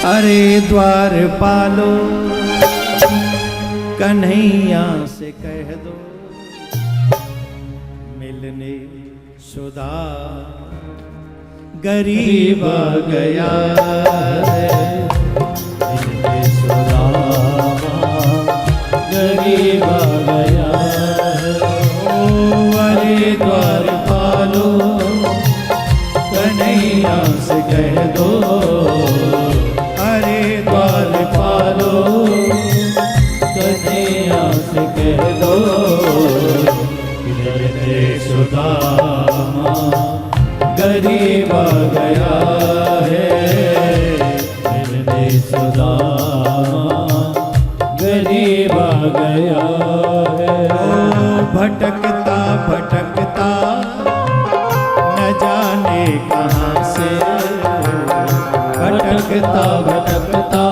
अरे द्वार पालो कन्हैया से कह दो मिलने सुधा गरीब आ गया है। मिलने सुधा गरीब आ गया है। ओ अरे द्वार पालो कन्हैया से कह दो, अरे द्वार पालो कन्हैया से कह दो मिलने सुदामा गरीब आ गया है। मिलने सुदामा गरीब आ गया है। भटकता भटकता न जाने कहाँ से, भटकता भटकता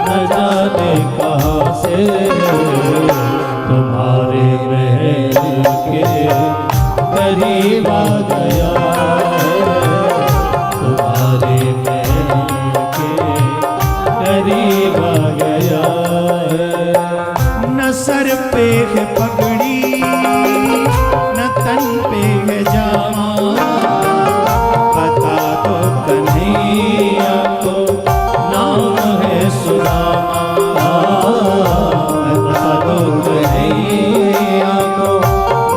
न जाने कहाँ से तुम्हारे महल के करीब आ गया है। तुम्हारे महल के करीब आ गया है। न सर पे है पगड़ी न तन पे है जामा, बता दो कन्हैया को नाम है सुदामा। बता दो कन्हैया को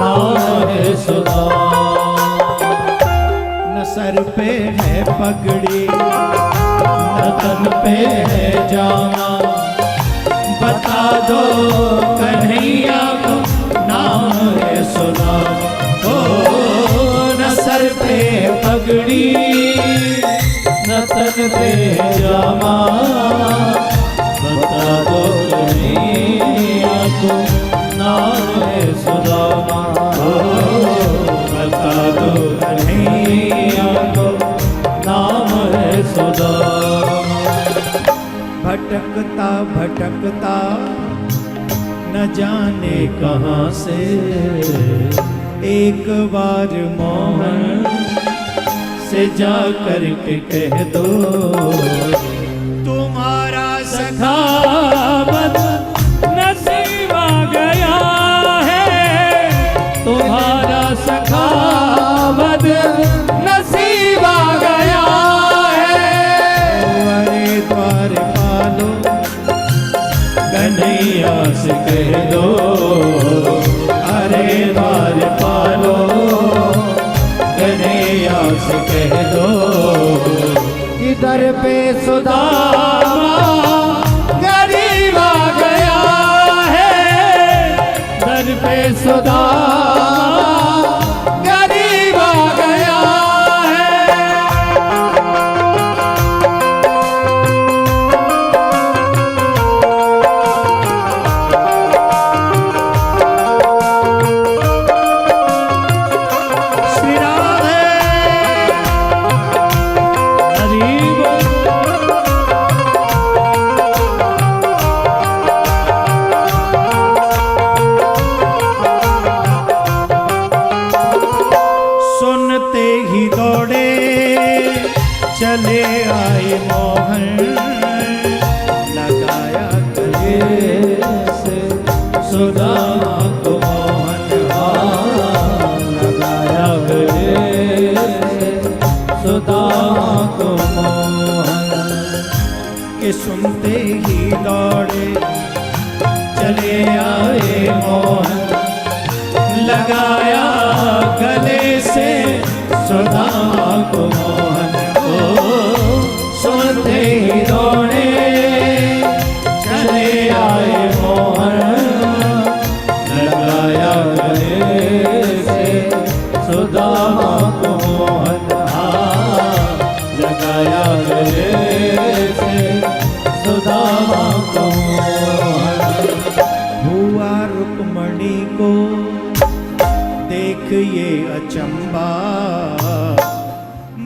नाम है सुदामा। न सर पे है पगड़ी न तन पे है जामा, बता दो कन्हैया को नाम है सुदामा। ओ न सर पे पगड़ी न तन पे जामा, बता दो कन्हैया को नाम है सुदामा। बता दो कन्हैया को नाम है सुदामा। भटकता भटकता न जाने कहाँ से एक बार मोहन से जा कर के कह दो तुम्हारा सखा बद नसीब आ गया है। तुम्हारा सखा बद नसीब आ गया है। अरे द्वार पालो कन्हैया से कह दो, अरे द्वार पालो कन्हैया से कह दो इधर पे सुदामा गरीब आ गया है। दर पे सुदामा गरीब आ गया है। श्री राधे गरीब सुनते ही दौड़े चले आए मोहन, लगाया गले से सुदामा को मोहन। लगाया गले से सुदामा को मोहन। के सुनते ही दौड़े चले आए मोहन, लगाया गले से सुदामा को मोहन। सुनते ही दौड़े चले आए मोहन, लगाया गले से सुदामा को मोहन। लगाया गले से सुदामा को मोहन। हुआ रुक्मणी को देख ये अचंबा,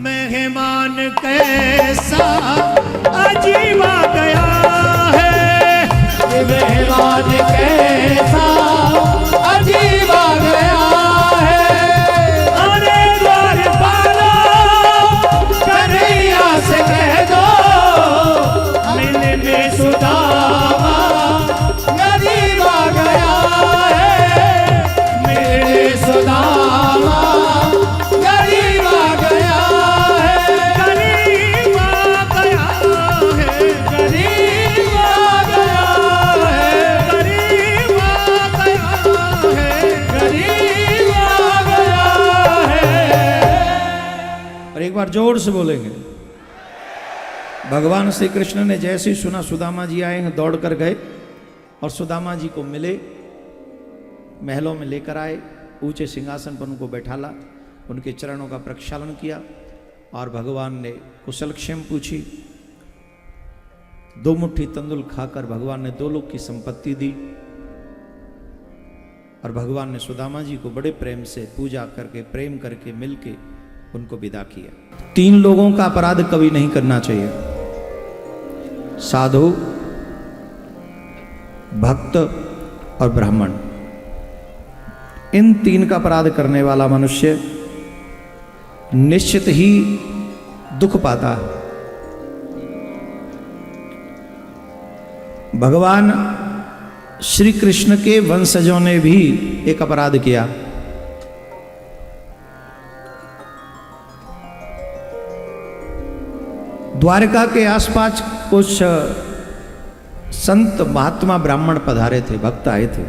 मेहमान कैसा अजीब आ गया है। मेहमान कैसा अजीब आ गया है। अरे द्वार पालो कन्हैया से कह दो जोर से बोलेंगे। भगवान श्री कृष्ण ने जैसे ही सुना सुदामा जी आए हैं, दौड़ कर गए और सुदामा जी को मिले, महलों में लेकर आए, ऊंचे सिंहासन पर उनको बैठाला, उनके चरणों का प्रक्षालन किया और भगवान ने कुशल क्षेम पूछी। 2 मुट्ठी तंदुल खाकर भगवान ने 2 लोक की संपत्ति दी और भगवान ने सुदामा जी को बड़े प्रेम से पूजा करके, प्रेम करके, मिलके उनको विदा किया। 3 लोगों का अपराध कभी नहीं करना चाहिए, साधु, भक्त और ब्राह्मण। इन 3 का अपराध करने वाला मनुष्य निश्चित ही दुख पाता है। भगवान श्री कृष्ण के वंशजों ने भी एक अपराध किया। द्वारका के आसपास कुछ संत महात्मा ब्राह्मण पधारे थे, भक्त आए थे।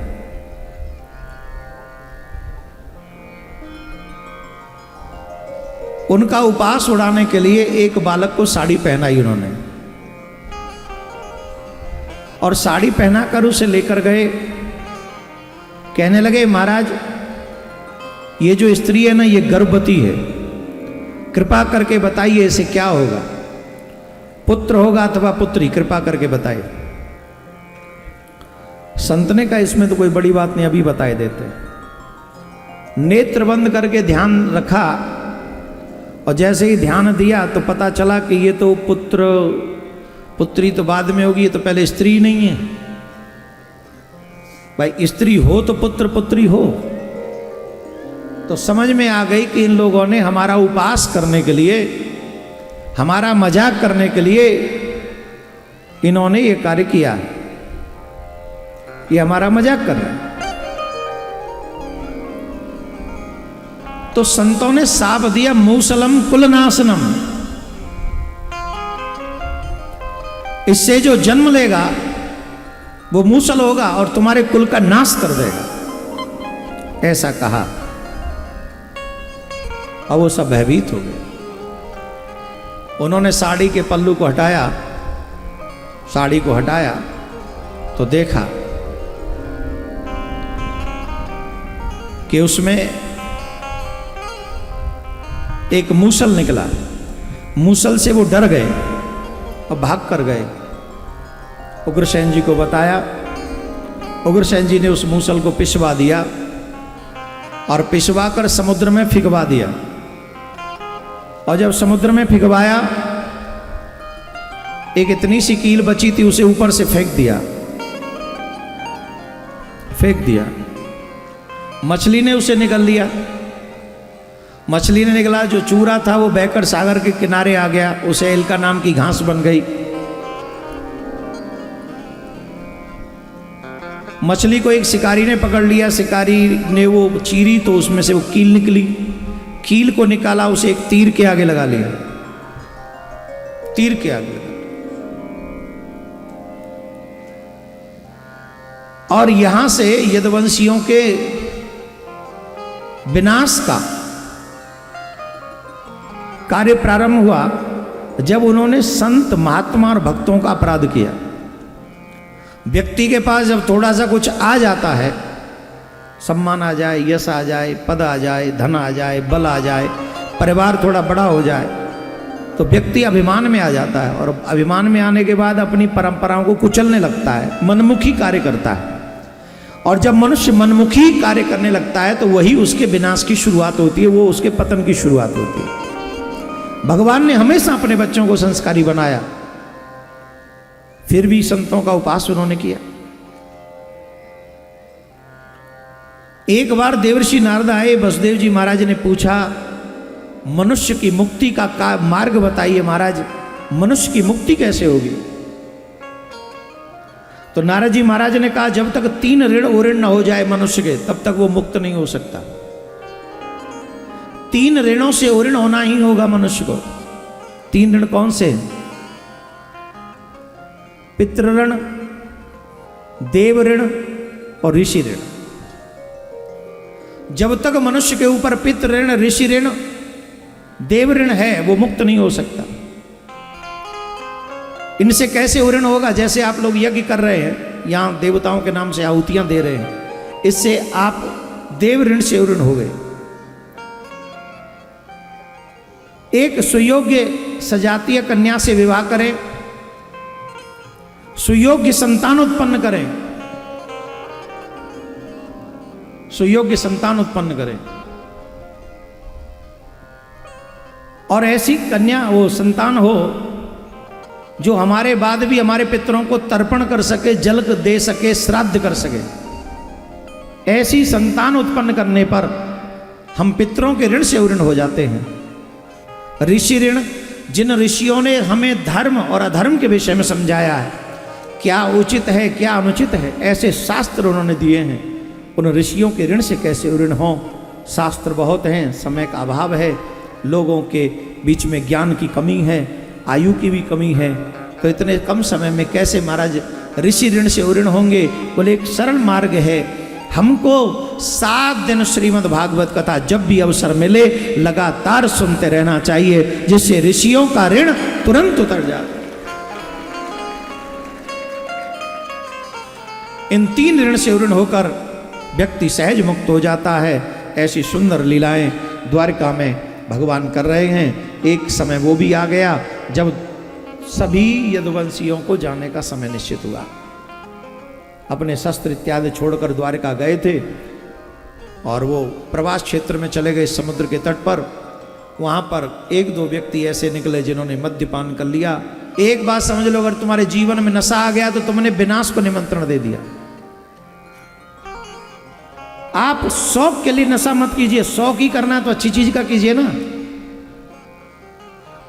उनका उपास उड़ाने के लिए एक बालक को साड़ी पहनाई उन्होंने और साड़ी पहनाकर उसे लेकर गए। कहने लगे, महाराज ये जो स्त्री है ना, ये गर्भवती है, कृपा करके बताइए इसे क्या होगा, पुत्र होगा अथवा पुत्री, कृपा करके बताइए। संत ने कहा, इसमें तो कोई बड़ी बात नहीं, अभी बताए देते। नेत्र बंद करके ध्यान रखा और जैसे ही ध्यान दिया तो पता चला कि ये तो पुत्री तो बाद में होगी, ये तो पहले स्त्री नहीं है। भाई स्त्री हो तो पुत्र पुत्री हो। तो समझ में आ गई कि इन लोगों ने हमारा उपास करने के लिए, हमारा मजाक करने के लिए इन्होंने ये कार्य किया, ये हमारा मजाक कर रहे हैं। तो संतों ने साप दिया, मूसलम कुलनाशनम, इससे जो जन्म लेगा वो मूसल होगा और तुम्हारे कुल का नाश कर देगा, ऐसा कहा। और वो सब भयभीत हो गए। उन्होंने साड़ी के पल्लू को हटाया, साड़ी को हटाया तो देखा कि उसमें एक मूसल निकला। मूसल से वो डर गए और भाग कर गए। उग्रसेन जी को बताया। उग्रसेन जी ने उस मूसल को पिसवा दिया और पिसवा कर समुद्र में फिकवा दिया। और जब समुद्र में फिकवाया, एक इतनी सी कील बची थी, उसे ऊपर से फेंक दिया। मछली ने उसे निगल लिया। मछली ने निकला, जो चूरा था वो बहकर सागर के किनारे आ गया, उसे एलका नाम की घास बन गई। मछली को एक शिकारी ने पकड़ लिया। शिकारी ने वो चीरी तो उसमें से वो कील निकली। कील को निकाला, उसे एक तीर के आगे लगा लिया। तीर के आगे। और यहां से यदुवंशियों के विनाश का कार्य प्रारंभ हुआ जब उन्होंने संत महात्मा और भक्तों का अपराध किया। व्यक्ति के पास जब थोड़ा सा कुछ आ जाता है, सम्मान आ जाए, यश आ जाए, पद आ जाए, धन आ जाए, बल आ जाए, परिवार थोड़ा बड़ा हो जाए, तो व्यक्ति अभिमान में आ जाता है। और अभिमान में आने के बाद अपनी परंपराओं को कुचलने लगता है, मनमुखी कार्य करता है। और जब मनुष्य मनमुखी कार्य करने लगता है तो वही उसके विनाश की शुरुआत होती है, वो उसके पतन की शुरुआत होती है। भगवान ने हमेशा अपने बच्चों को संस्कारी बनाया, फिर भी संतों का उपास उन्होंने किया। एक बार देवर्षि नारद आए, वसुदेव जी महाराज ने पूछा, मनुष्य की मुक्ति का मार्ग बताइए महाराज, मनुष्य की मुक्ति कैसे होगी? तो नारद जी महाराज ने कहा, जब तक 3 ऋण उऋण न हो जाए मनुष्य के, तब तक वो मुक्त नहीं हो सकता। 3 ऋणों से उऋण होना ही होगा मनुष्य को। 3 ऋण कौन से? पितृ ऋण, देव ऋण और ऋषि ऋण। जब तक मनुष्य के ऊपर पितृ ऋण, ऋषि ऋण देव ऋण है वो मुक्त नहीं हो सकता। इनसे कैसे ऋण होगा? जैसे आप लोग यज्ञ कर रहे हैं, यहाँ देवताओं के नाम से आहुतियां दे रहे हैं, इससे आप देव ऋण से ऋण हो गए। एक सुयोग्य सजातीय कन्या से विवाह करें, सुयोग्य संतान उत्पन्न करें, सुयोग्य संतान उत्पन्न करें, और ऐसी कन्या वो संतान हो जो हमारे बाद भी हमारे पितरों को तर्पण कर सके, जल दे सके, श्राद्ध कर सके। ऐसी संतान उत्पन्न करने पर हम पितरों के ऋण से ऋण हो जाते हैं। ऋषि ऋण, जिन ऋषियों ने हमें धर्म और अधर्म के विषय में समझाया है, क्या उचित है क्या अनुचित है, ऐसे शास्त्र उन्होंने दिए हैं। उन ऋषियों के ऋण से कैसे ऋण हो? शास्त्र बहुत हैं, समय का अभाव है, लोगों के बीच में ज्ञान की कमी है, आयु की भी कमी है, तो इतने कम समय में कैसे महाराज ऋषि ऋण से ऋण होंगे? बोले एक सरल मार्ग है, हमको 7 दिन श्रीमद् भागवत कथा जब भी अवसर मिले लगातार सुनते रहना चाहिए, जिससे ऋषियों का ऋण तुरंत उतर जाए। इन 3 ऋण से ऋण होकर व्यक्ति सहज मुक्त हो जाता है। ऐसी सुंदर लीलाएं द्वारका में भगवान कर रहे हैं। एक समय वो भी आ गया जब सभी यदुवंशियों को जाने का समय निश्चित हुआ। अपने शस्त्र इत्यादि छोड़कर द्वारका गए थे और वो प्रवास क्षेत्र में चले गए समुद्र के तट पर। वहाँ पर 1-2 व्यक्ति ऐसे निकले जिन्होंने मद्यपान कर लिया। एक बात समझ लो, अगर तुम्हारे जीवन में नशा आ गया तो तुमने विनाश को निमंत्रण दे दिया। आप शौक के लिए नशा मत कीजिए, शौक ही करना है तो अच्छी चीज का कीजिए ना।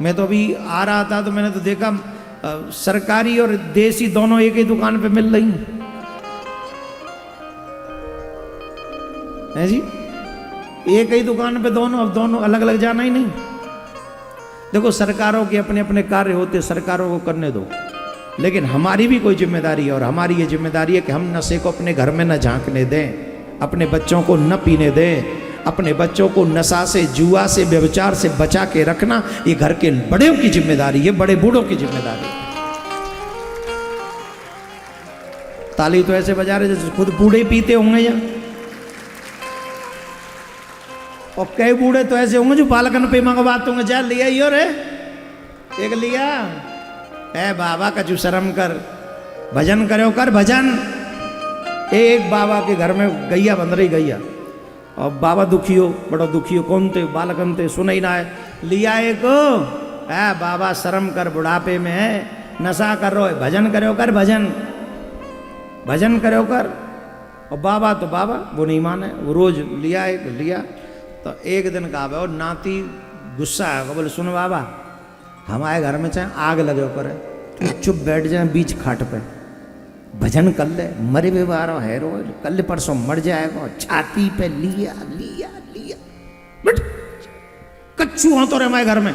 मैं तो अभी आ रहा था तो मैंने तो देखा सरकारी और देसी दोनों एक ही दुकान पे मिल रही हैं जी, एक ही दुकान पे दोनों। अब दोनों अलग अलग जाना ही नहीं। देखो सरकारों के अपने अपने कार्य होते, सरकारों को करने दो, लेकिन हमारी भी कोई जिम्मेदारी है। और हमारी ये जिम्मेदारी है कि हम नशे को अपने घर में न झांकने दें, अपने बच्चों को न पीने दें, अपने बच्चों को नशा से, जुआ से, व्यभिचार से बचा के रखना ये घर के बड़ों की जिम्मेदारी है, बड़े बूढ़ों की जिम्मेदारी है। ताली तो ऐसे बजा रहे जैसे खुद बूढ़े पीते होंगे या, और कई बूढ़े तो ऐसे होंगे जो बालकन पे मंगवाते होंगे, जा लिया यो रे, एक लिया है बाबा का जो शर्म कर, भजन करो कर भजन। एक बाबा के घर में गैया बन रही, गैया, और बाबा दुखी हो, बड़ा दुखी हो, कौन थे? बालकन थे, सुना ही ना है, लिया एक है बाबा शर्म कर, बुढ़ापे में है, नशा कर रो, भजन करो कर भजन, भजन करो कर। और बाबा तो बाबा वो नहीं माने, वो रोज लिया एक लिया। तो एक दिन कहा और नाती गुस्सा है, बोले सुनो बाबा हमारे घर में चाहे आग लगे करे, तू चुप बैठ जाए बीच खाट पे, भजन कर ले, मरे बेवार है रो, कल परसों मर जाएगा। छाती पे लिया लिया लिया, बट कच्चू हो तो रे हमारे घर में,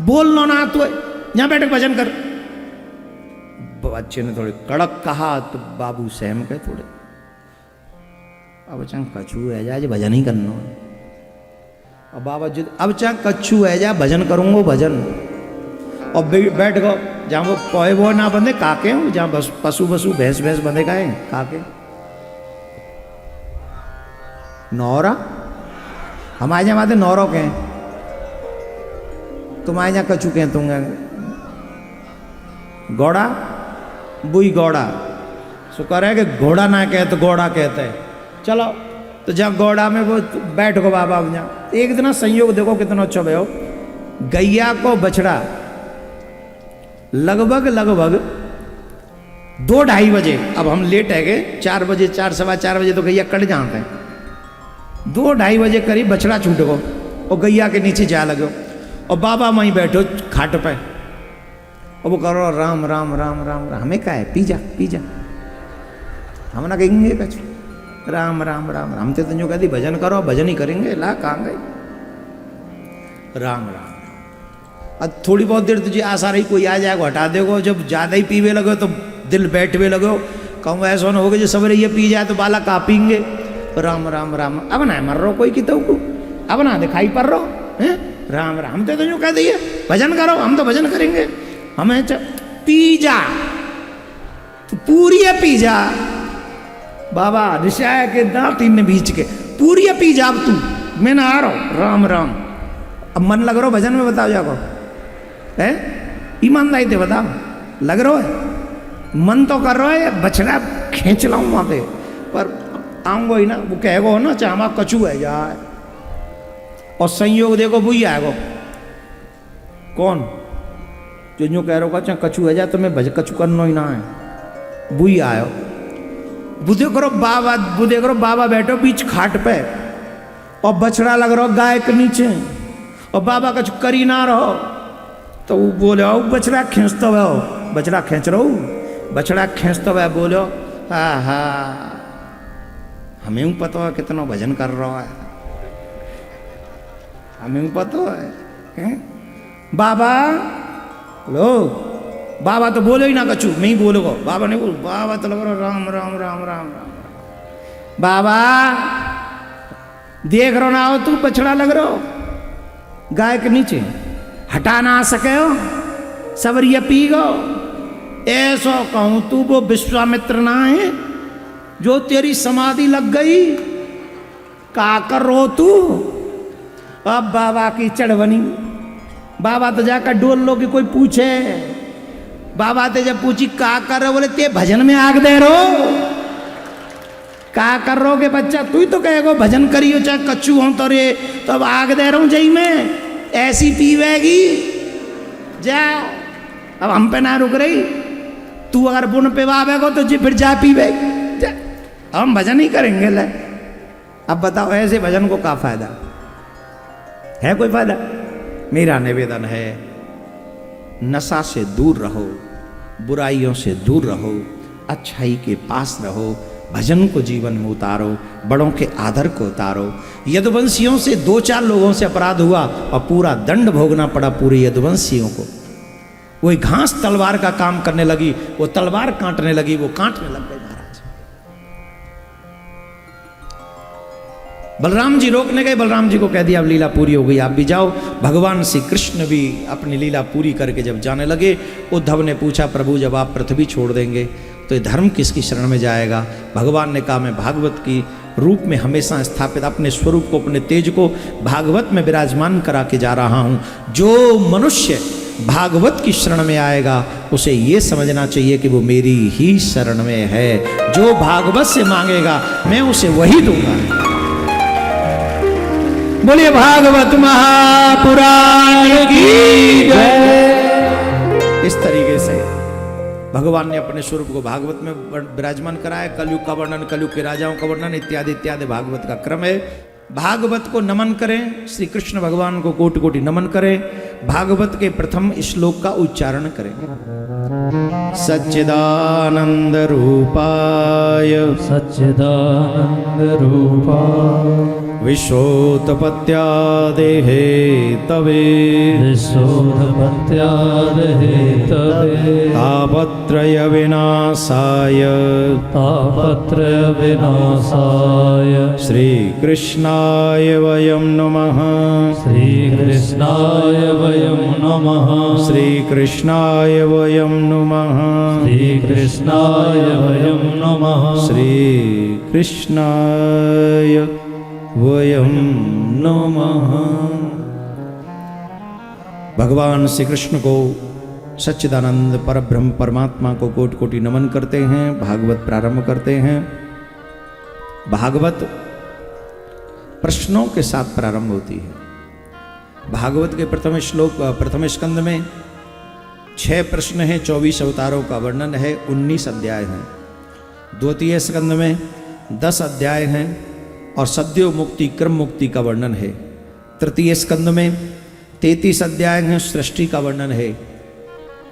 बोल लो ना तू यहाँ बैठ भजन कर। बच्चे ने थोड़े कड़क कहा तो बाबू सहम गए थोड़े। अब चाहे कछू है जा भजन ही करना, अब बाबा जी अब चाहे कच्छू है जा भजन करूंगा भजन। और बैठ गो जहाँ वो पोए वो ना बंधे काके हो, जहाँ बस पशु बसु भैंस भैंस बंधे का है काके। नौरा हमारे यहाँ बात नौरों के हैं, तुम्हारे यहाँ कच्छू के तुम घोड़ा बुई घोड़ा, शुक्र है कि घोड़ा ना कहे तो घोड़ा कहते हैं। चलो तो जब घोड़ा में वो बैठ गो बाबा जहाँ। एक दिन संयोग देखो कितना अच्छा भयो, गैया को बछड़ा लगभग 2-2:30 बजे, अब हम लेट है गए 4 बजे 4 सवा 4 बजे तो गैया कट जाते हैं। 2-2:30 बजे करीब बछड़ा छूट गो और गैया के नीचे जा लगो, और बाबा वहीं बैठो खाट पे, और वो करो राम राम राम राम राम। हमें क्या है, पी जा पी जा, हम ना कहेंगे कछ राम राम राम। हम तो जो कहती भजन करो, भजन ही करेंगे। ला कहाँ गए राम राम। अब थोड़ी बहुत देर तुझे आशा रही कोई आ जाएगा हटा देगो, जब ज़्यादा ही पीवे लगो तो दिल बैठवे लगो, कहूँ ऐसा न होगा जो सवेरे ये पी जाए तो बाला का पीएंगे। राम राम राम। अब ना मर रहो कोई की तो अब ना दिखाई पड़ रहो हैं। राम राम, हम तो यूँ कह दिए भजन करो, हम तो भजन करेंगे। हमें पिज्जा तो पूरी है पिज्जा, बाबा ऋषाया के दांत इन बीच के पूरी है पिज्जा। अब तू मैं ना आ रहा हूँ, राम राम। अब मन लग रहा हो भजन में, बताओ जाको है ईमानदारी से बताओ, लग रहा है मन तो कर रहा है, बछड़ा खींच लाऊं वहां पे, पर आऊंगा ही ना। वो कहेगो ना चाहे कचू है यार, और संयोग देखो वही आएगो कौन जो यूँ कह रहा होगा चाहे कचू है जा, तो मैं कचू करना ही ना है, वही आयो। बुद्धे करो बाबा, बुद्धे करो बाबा बैठो बीच खाट पे और बछड़ा लग रहा हो गाय के नीचे, और बाबा कछ करी ना रहो, तो वो बोले आओ बछड़ा खींचता हुआ हो, बछड़ा खींच रहा हूँ, बछड़ा खींचता हुआ बोलो हाँ हाँ हमें पता है कितना भजन कर रहा है, हमें पता है। बाबा लो, बाबा तो बोलो ही ना कछू, मैं ही बोलो, बाबा नहीं बोलो, बाबा तो लग रहा राम राम राम राम राम। बाबा देख रहा ना हो तू, बछड़ा लग रहा हो गाय के नीचे, हटा ना सके हो, सवरिया पी गो। ऐसा कहूं तू वो विश्वामित्र ना है जो तेरी समाधि लग गई, का कर रो तू। अब बाबा की चढ़वनी, बाबा तो जाकर डोल लो कि कोई पूछे, बाबा ते जब पूछी का कर रहे, बोले ते भजन में आग दे रो, का कर रो के बच्चा, तू ही तो कहेगो भजन करियो चाहे कच्चू हो तो रे, तो अब आग दे रहा हूं जई में, ऐसी पीवेगी जा। अब हम पे ना रुक रही, तू अगर बुन पे आवेगो तो जी फिर जा पीवेगी जा, हम भजन ही करेंगे ले। अब बताओ ऐसे भजन को क्या फायदा है, कोई फायदा? मेरा निवेदन है नशा से दूर रहो, बुराइयों से दूर रहो, अच्छाई के पास रहो, भजन को जीवन में उतारो, बड़ों के आदर को उतारो। यदुवंशियों से 2-4 लोगों से अपराध हुआ और पूरा दंड भोगना पड़ा पूरे यदुवंशियों को। वही घास तलवार का काम करने लगी, वो तलवार काटने लगी, वो काटने लग गए महाराज। बलराम जी रोकने गए, बलराम जी को कह दिया अब लीला पूरी हो गई, आप भी जाओ। भगवान श्री कृष्ण भी अपनी लीला पूरी करके जब जाने लगे, उद्धव ने पूछा प्रभु जब आप पृथ्वी छोड़ देंगे तो ये धर्म किसकी शरण में जाएगा? भगवान ने कहा मैं भागवत की रूप में हमेशा स्थापित अपने स्वरूप को, अपने तेज को भागवत में विराजमान करा के जा रहा हूं। जो मनुष्य भागवत की शरण में आएगा उसे ये समझना चाहिए कि वो मेरी ही शरण में है। जो भागवत से मांगेगा मैं उसे वही दूंगा। बोलिए भागवत महापुराण की जय। इस तरीके से भगवान ने अपने स्वरूप को भागवत में विराजमान कराया। कलयुग का वर्णन, कलयुग के राजाओं का वर्णन इत्यादि इत्यादि भागवत का क्रम है। भागवत को नमन करें, श्री कृष्ण भगवान को कोटि कोटि नमन करें। भागवत के प्रथम श्लोक का उच्चारण करें। सच्चिदानंद रूपाय सच्चिदानंद रूपाय विश्वोत्पत्त्यादेहे तवे विश्वोत्पत्त्यादेहे तवे तापत्रय विनाशाय तापत्रय विनाशाय श्री कृष्णाय वयं नमः। श्री कृष्णाय वयं नमः। श्री कृष्णाय वयं नमः। श्री कृष्णाय वयं नमः। श्री कृष्णाय वयं नमः। भगवान श्री कृष्ण को, सच्चिदानंद परब्रह्म परमात्मा को कोटि कोटि नमन करते हैं। भागवत प्रारंभ करते हैं। भागवत प्रश्नों के साथ प्रारंभ होती है। भागवत के प्रथम श्लोक, प्रथम स्कंद में 6 प्रश्न हैं, 24 अवतारों का वर्णन है, 19 अध्याय हैं। द्वितीय स्कंद में 10 अध्याय हैं और सद्यो मुक्ति क्रम मुक्ति का वर्णन है। तृतीय स्कंद में 33 अध्याय हैं, सृष्टि का वर्णन है।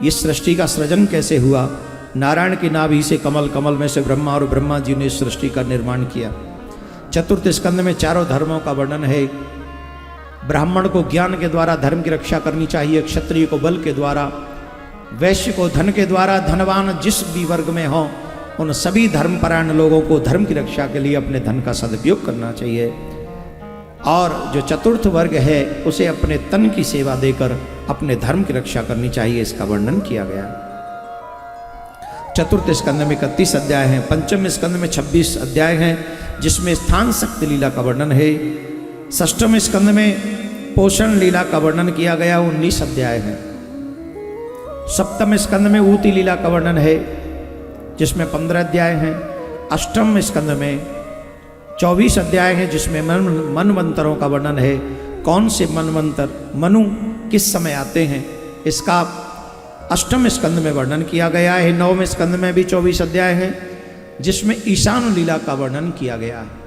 इस सृष्टि का सृजन कैसे हुआ, नारायण की नाभि से कमल, कमल में से ब्रह्मा और ब्रह्मा जी ने सृष्टि का निर्माण किया। चतुर्थ स्कंद में 4 धर्मों का वर्णन है। ब्राह्मण को ज्ञान के द्वारा धर्म की रक्षा करनी चाहिए, क्षत्रिय को बल के द्वारा, वैश्य को धन के द्वारा, धनवान जिस भी वर्ग में हो उन सभी धर्मपरायण लोगों को धर्म की रक्षा के लिए अपने धन का सदुपयोग करना चाहिए। और जो चतुर्थ वर्ग है उसे अपने तन की सेवा देकर अपने धर्म की रक्षा करनी चाहिए, इसका वर्णन किया गया। चतुर्थ स्कंद में 31 अध्याय हैं, पंचम स्कंद में 26 अध्याय हैं जिसमें स्थान शक्ति लीला का वर्णन है। षष्ठम स्कंद में पोषण लीला का वर्णन किया गया, 19 अध्याय हैं। सप्तम स्कंद में ऊती लीला का वर्णन है जिसमें 15 अध्याय हैं। अष्टम स्कंद में 24 अध्याय हैं जिसमें मनवंतरों का वर्णन है। कौन से मनवंतर, मनु किस समय आते हैं, इसका अष्टम स्कंद में वर्णन किया गया है। नवम स्कंद में भी 24 अध्याय हैं जिसमें ईशान लीला का वर्णन किया गया है।